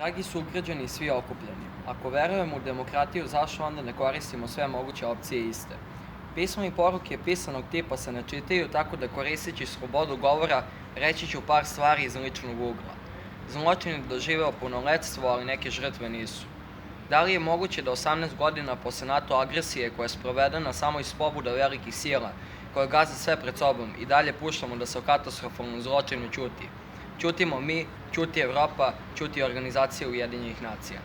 Dragi sugrađani i svi okupljeni, ako verujemo u demokratiju, zašto onda ne koristimo sve moguće opcije iste? Pismo i poruke pisanog tipa se ne čitaju, tako da koristeći slobodu govora reći ću par stvari iz ličnog ugla. Zločin je doživeo punoletstvo, ali neke žrtve nisu. Da li je moguće da 18 godina posle NATO agresije koja je sprovedena samo iz pobuda velikih sila, koja gaza sve pred sobom, i dalje puštamo da se o katastrofalnom zločinu ćuti? Ćutimo mi, ćuti Evropa, ćuti Organizacija Ujedinjenih nacija.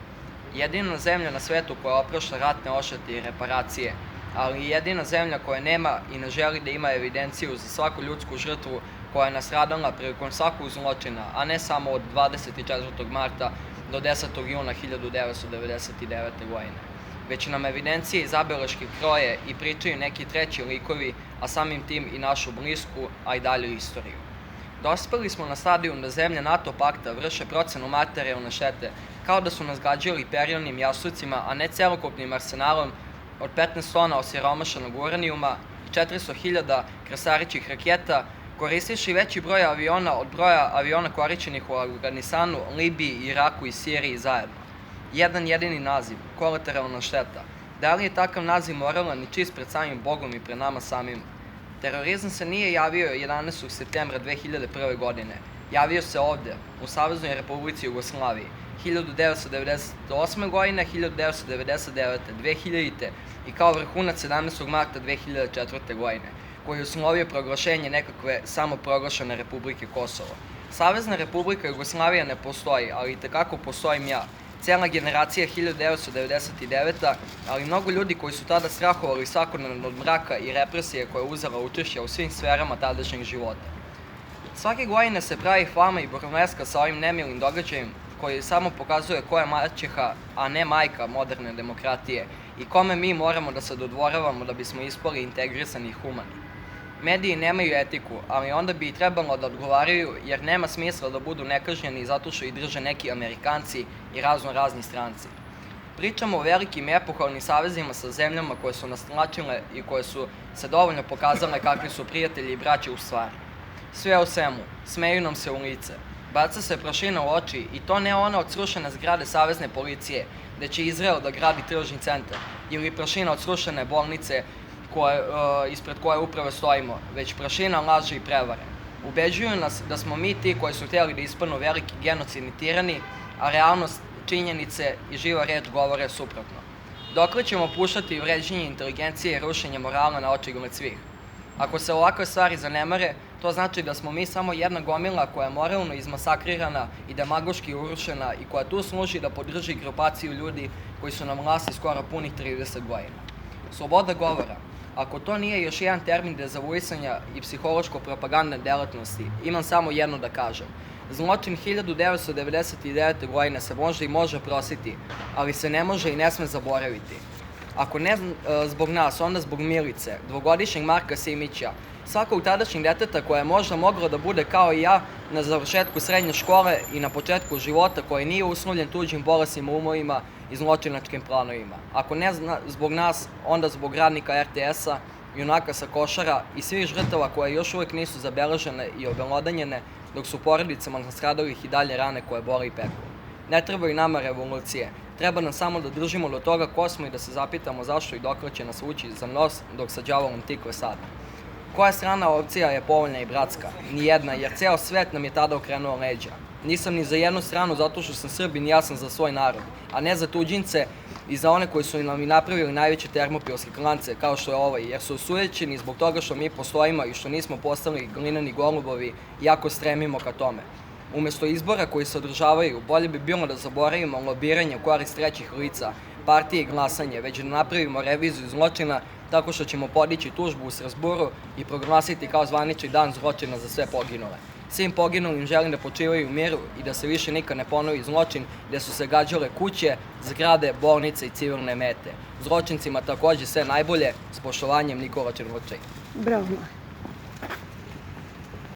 Jedina zemlja na svetu koja oprašta ratne odštete i reparacije, ali i jedina zemlja koja nema i ne želi da ima evidenciju za svaku ljudsku žrtvu koja je nastradala prilikom svakog zločina, a ne samo od 24. marta do 10. juna 1999. godine. Već nam evidencije i zabeleške kroje i pričaju neki treći likovi, a samim tim i našu blisku, a i dalju istoriju. Dospeli smo na stadijum da zemlje NATO pakta vrše procenu materijalne štete, kao da su nas gađali perijalnim jasucima, a ne celokupnim arsenalom od 15 tona osiromašenog uranijuma i 400.000 krasarićih raketa, koristiši veći broj aviona od broja aviona korišćenih u Afganistanu, Libiji, Iraku i Siriji zajedno. Jedan jedini naziv, kolateralna šteta. Da li je takav naziv moralan i čist pred samim Bogom i pred nama samim? Terorizam se nije javio 11. septembra 2001. godine. Javio se ovde, u Saveznoj Republici Jugoslaviji, 1998. godine, 1999. 2000. i kao vrhunac 17. marta 2004. godine, koji je uslovio proglašenje nekakve samoproglašene Republike Kosovo. Savezna Republika Jugoslavija ne postoji, ali itekako postojim ja. Cela generacija 1999. ali mnogo ljudi koji su tada strahovali svakodnevno od mraka i represije koja je uzela učešća u svim sferama tadašnjeg života. Svake godine se pravi fama i burleska sa ovim nemilim događajem koji samo pokazuje ko je maćeha, a ne majka moderne demokratije i kome mi moramo da se dodvoravamo da bismo ispali integrisani i humani. Mediji nemaju etiku, ali onda bi i trebalo da odgovaraju, jer nema smisla da budu nekažnjeni zato što ih drže neki Amerikanci i razni stranci. Pričamo o velikim epohalnim savezima sa zemljama koje su nas tlačile i koje su se dovoljno pokazale kakvi su prijatelji i braće u stvari. Sve u svemu, smeju nam se u lice, baca se prašina u oči i to ne ona od srušene zgrade Savezne policije, gde će Izrael da gradi tržni centar, ili prašina od srušene bolnice ispred koje upravo stojimo, već prašina laži i prevare. Ubeđuju nas da smo mi ti koji su htjeli da ispadnu veliki genocidni tirani, a realnost, činjenice i živa reč govore suprotno. Dokle ćemo puštati vređenje inteligencije i rušenje morala na očigled svih? Ako se ovakve stvari zanemare, to znači da smo mi samo jedna gomila koja je moralno izmasakrirana i demagoški urušena i koja tu služi da podrži grupaciju ljudi koji su na vlasti skoro punih 30 godina. Sloboda govora. Ako to nije još jedan termin dezavuisanja i psihološko-propagandne delatnosti, imam samo jedno da kažem. Zločin 1999. godine se možda i može prositi, ali se ne može i ne sme zaboraviti. Ako ne zbog nas, onda zbog Milice, dvogodišnjeg Marka Simića, svakog tadašnjeg deteta koja je možda mogla da bude kao i ja na završetku srednje škole i na početku života koji nije uslovljen tuđim bolesnim umovima i zločinačkim planovima. Ako ne zbog nas, onda zbog radnika RTS-a, junaka sa Košara i svih žrtava koje još uvijek nisu zabeležene i obelodanjene, dok su porodicama nastradalih i dalje rane koje bole i peku. Ne trebaju nama revolucije, treba nam samo da držimo do toga ko smo i da se zapitamo zašto i dokle će nas vući za nos dok sa đavolom tikve sada. Koja strana opcija je povoljna i bratska? Nijedna, jer ceo svet nam je tada okrenuo leđa. Nisam ni za jednu stranu zato što sam Srbin i ja sam za svoj narod, a ne za tuđince i za one koji su nam i napravili najveće termopilske klance kao što je ovaj, jer su osujećeni zbog toga što mi postojimo i što nismo postali glineni golubovi, iako stremimo ka tome. Umesto izbora koji se održavaju, bolje bi bilo da zaboravimo lobiranje u korist trećih lica, partije i glasanje, već da napravimo reviziju zločina tako što ćemo podići tužbu u Strazburu i proglasiti kao zvanični dan zločina za sve poginule. Svim poginulim želim da počivaju u miru i da se više nikad ne ponovi zločin gde su se gađale kuće, zgrade, bolnice i civilne mete. Zločincima takođe sve najbolje, s poštovanjem Nikola Červočej. Bravo.